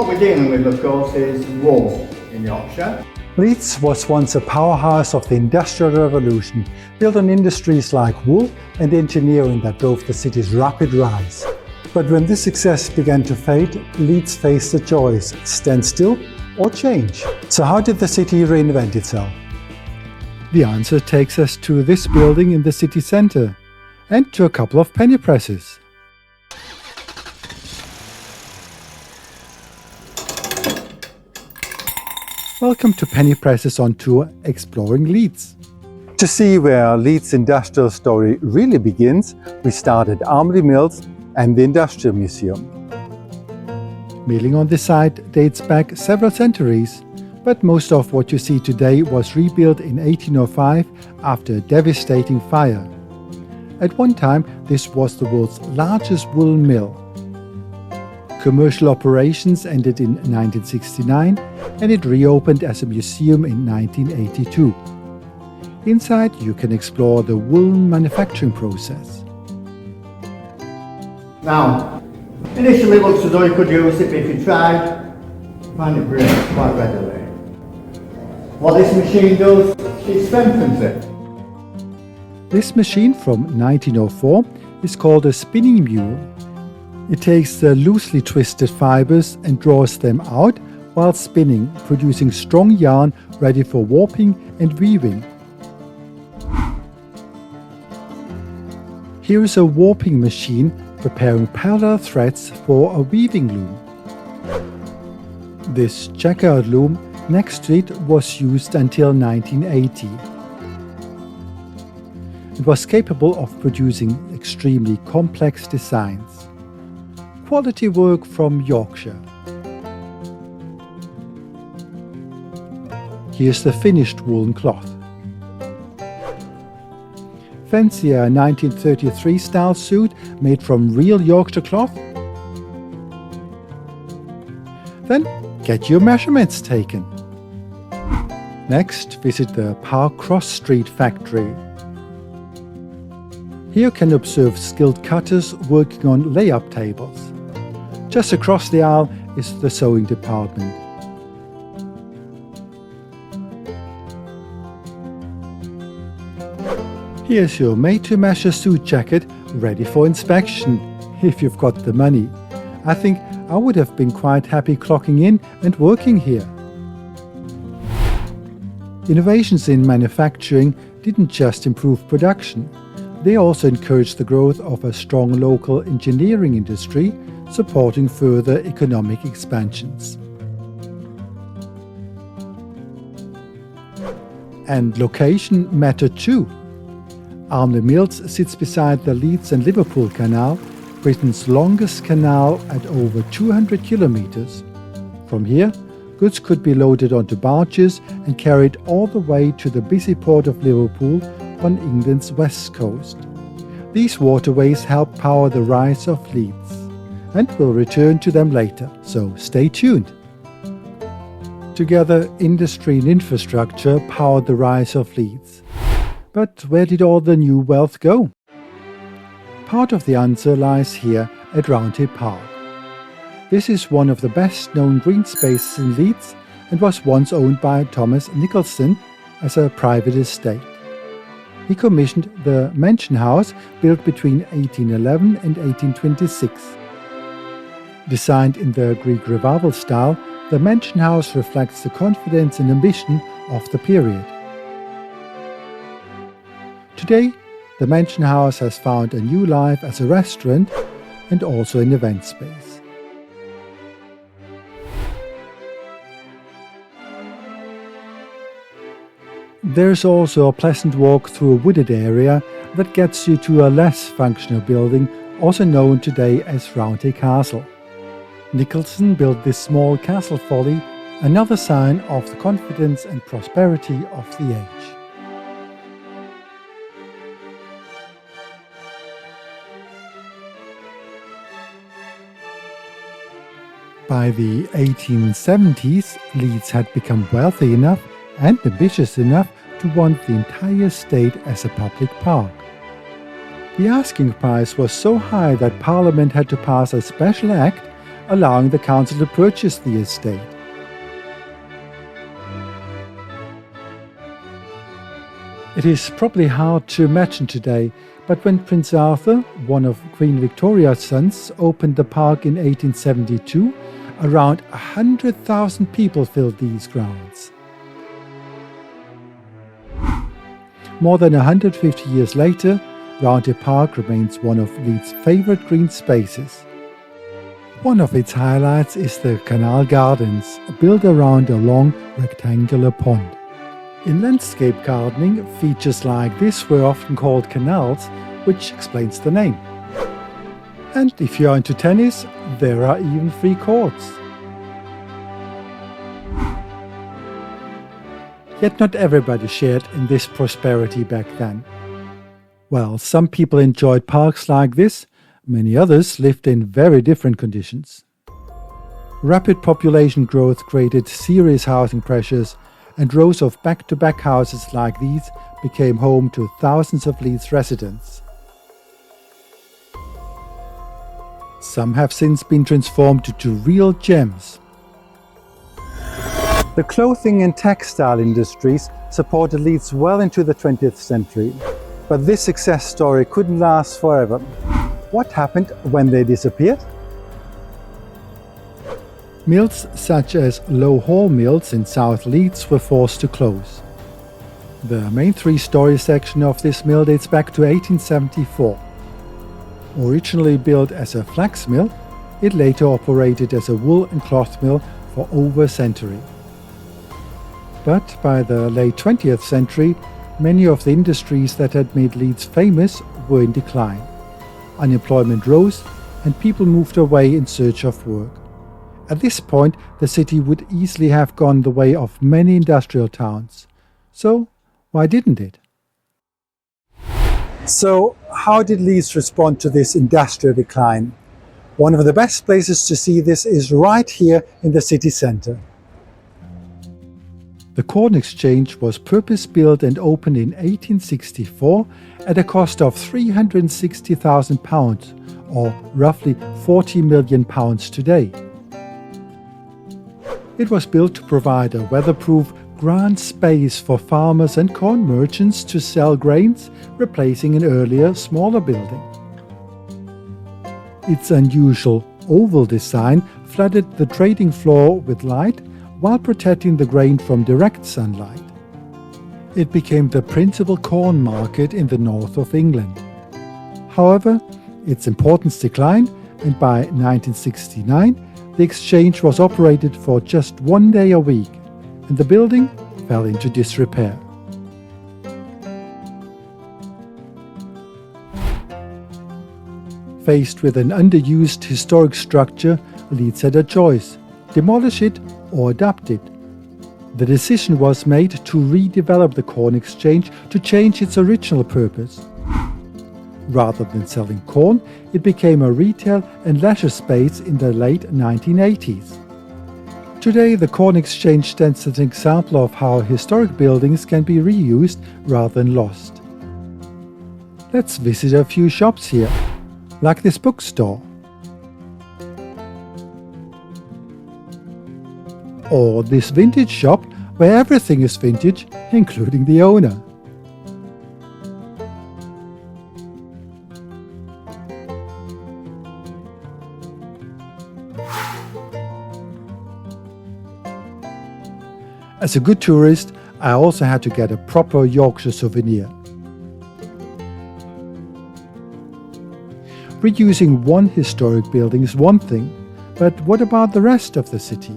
What we're dealing with, of course, is wool in Yorkshire. Leeds was once a powerhouse of the Industrial Revolution, built on industries like wool and engineering that drove the city's rapid rise. But when this success began to fade, Leeds faced the choice: stand still or change. So how did the city reinvent itself? The answer takes us to this building in the city centre and to a couple of penny presses. Welcome to Penny Presses on Tour, exploring Leeds. To see where Leeds' industrial story really begins, we start at Armley Mills and the Industrial Museum. Milling on this site dates back several centuries, but most of what you see today was rebuilt in 1805 after a devastating fire. At one time, this was the world's largest wool mill. Commercial operations ended in 1969 and it reopened as a museum in 1982. Inside you can explore the wool manufacturing process. Now, initially it looks as though you could use it, but if you tried, you find it breaks quite readily. What this machine does, it strengthens it. This machine from 1904 is called a spinning mule. It takes the loosely twisted fibers and draws them out while spinning, producing strong yarn ready for warping and weaving. Here is a warping machine preparing parallel threads for a weaving loom. This checkered loom next to it was used until 1980. It was capable of producing extremely complex designs. Quality work from Yorkshire. Here's the finished woolen cloth. Fancy a 1933 style suit made from real Yorkshire cloth? Then get your measurements taken. Next, visit the Park Cross Street factory. Here you can observe skilled cutters working on lay-up tables. Just across the aisle is the sewing department. Here's your made-to-measure suit jacket ready for inspection, if you've got the money. I think I would have been quite happy clocking in and working here. Innovations in manufacturing didn't just improve production, they also encouraged the growth of a strong local engineering industry, supporting further economic expansions. And location mattered too. Armley Mills sits beside the Leeds and Liverpool Canal, Britain's longest canal at over 200 kilometers. From here, goods could be loaded onto barges and carried all the way to the busy port of Liverpool on England's west coast. These waterways help power the rise of Leeds, and we'll return to them later, so stay tuned. Together, industry and infrastructure powered the rise of Leeds. But where did all the new wealth go? Part of the answer lies here at Roundhay Park. This is one of the best-known green spaces in Leeds and was once owned by Thomas Nicholson as a private estate. He commissioned the Mansion House, built between 1811 and 1826. Designed in the Greek Revival style, the Mansion House reflects the confidence and ambition of the period. Today, the Mansion House has found a new life as a restaurant and also an event space. There's also a pleasant walk through a wooded area that gets you to a less functional building, also known today as Roundhay Castle. Nicholson built this small castle folly, another sign of the confidence and prosperity of the age. By the 1870s, Leeds had become wealthy enough and ambitious enough to want the entire estate as a public park. The asking price was so high that Parliament had to pass a special act allowing the council to purchase the estate. It is probably hard to imagine today, but when Prince Arthur, one of Queen Victoria's sons, opened the park in 1872, around 100,000 people filled these grounds. More than 150 years later, Roundhay Park remains one of Leeds' favourite green spaces. One of its highlights is the canal gardens, built around a long rectangular pond. In landscape gardening, features like this were often called canals, which explains the name. And if you are into tennis, there are even 3 courts. Yet not everybody shared in this prosperity back then. While some people enjoyed parks like this, many others lived in very different conditions. Rapid population growth created serious housing pressures, and rows of back-to-back houses like these became home to thousands of Leeds residents. Some have since been transformed into real gems. The clothing and textile industries supported Leeds well into the 20th century, but this success story couldn't last forever. What happened when they disappeared? Mills such as Low Hall Mills in South Leeds were forced to close. The main 3-story section of this mill dates back to 1874. Originally built as a flax mill, it later operated as a wool and cloth mill for over a century. But by the late 20th century, many of the industries that had made Leeds famous were in decline. Unemployment rose and people moved away in search of work. At this point, the city would easily have gone the way of many industrial towns. So, why didn't it? So, how did Leeds respond to this industrial decline? One of the best places to see this is right here in the city centre. The Corn Exchange was purpose-built and opened in 1864 at a cost of £360,000, or roughly £40 million today. It was built to provide a weatherproof, grand space for farmers and corn merchants to sell grains, replacing an earlier, smaller building. Its unusual oval design flooded the trading floor with light while protecting the grain from direct sunlight. It became the principal corn market in the north of England. However, its importance declined, and by 1969, the exchange was operated for just 1 day a week, and the building fell into disrepair. Faced with an underused historic structure, Leeds had a choice: demolish it or adapt it. The decision was made to redevelop the Corn Exchange to change its original purpose. Rather than selling corn, it became a retail and leisure space in the late 1980s. Today, the Corn Exchange stands as an example of how historic buildings can be reused rather than lost. Let's visit a few shops here, like this bookstore. Or this vintage shop, where everything is vintage, including the owner. As a good tourist, I also had to get a proper Yorkshire souvenir. Reusing one historic building is one thing, but what about the rest of the city?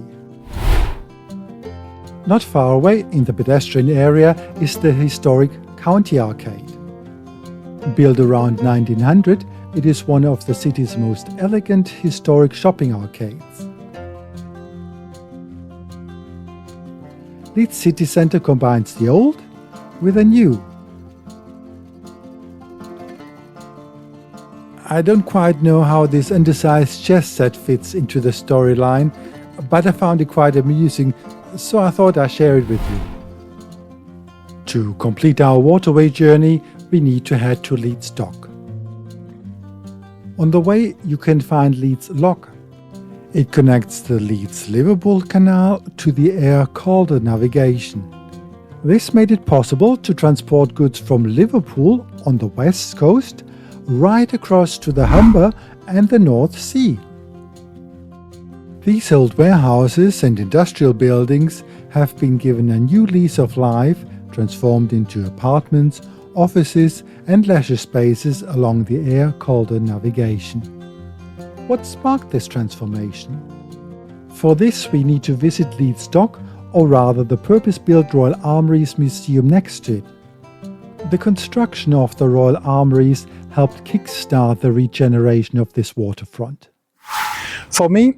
Not far away in the pedestrian area is the historic County Arcade. Built around 1900, it is one of the city's most elegant historic shopping arcades. Leeds city centre combines the old with the new. I don't quite know how this undersized chess set fits into the storyline, but I found it quite amusing, so I thought I'd share it with you. To complete our waterway journey, we need to head to Leeds Dock. On the way, you can find Leeds Lock. It connects the Leeds-Liverpool Canal to the Aire Calder navigation. This made it possible to transport goods from Liverpool on the west coast right across to the Humber and the North Sea. These old warehouses and industrial buildings have been given a new lease of life, transformed into apartments, offices and leisure spaces along the Aire Calder navigation. What sparked this transformation? For this we need to visit Leeds Dock, or rather the purpose-built Royal Armouries Museum next to it. The construction of the Royal Armouries helped kick-start the regeneration of this waterfront. For me,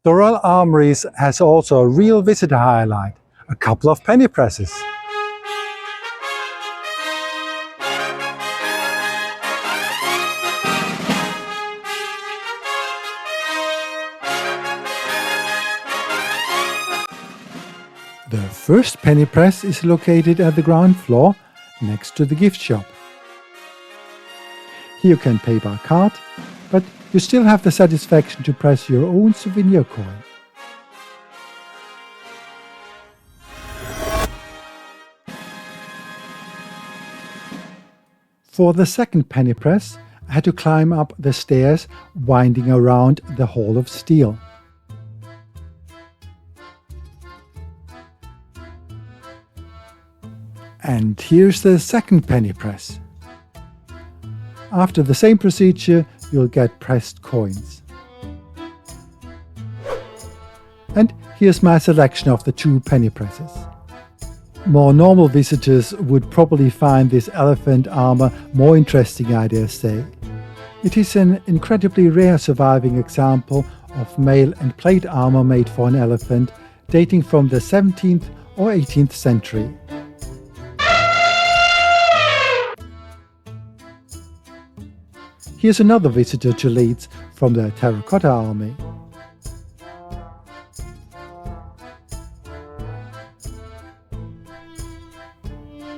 the Royal Armouries has also a real visitor highlight, a couple of penny presses. The first penny press is located at the ground floor, next to the gift shop. Here you can pay by card, but you still have the satisfaction to press your own souvenir coin. For the second penny press, I had to climb up the stairs, winding around the Hall of Steel. And here's the second penny press. After the same procedure, you'll get pressed coins. And here's my selection of the two penny presses. More normal visitors would probably find this elephant armor more interesting, I dare say. It is an incredibly rare surviving example of mail and plate armor made for an elephant, dating from the 17th or 18th century. Here's another visitor to Leeds from the Terracotta Army.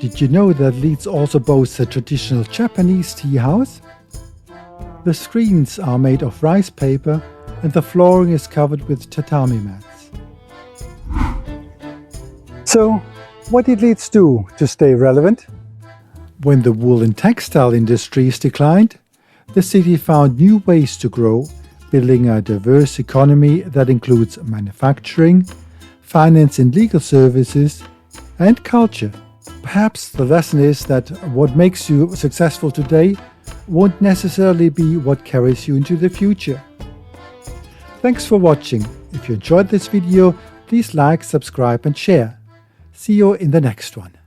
Did you know that Leeds also boasts a traditional Japanese tea house? The screens are made of rice paper and the flooring is covered with tatami mats. So, what did Leeds do to stay relevant? When the wool and textile industries declined, the city found new ways to grow, building a diverse economy that includes manufacturing, finance and legal services, and culture. Perhaps the lesson is that what makes you successful today won't necessarily be what carries you into the future. Thanks for watching. If you enjoyed this video, please like, subscribe and share. See you in the next one.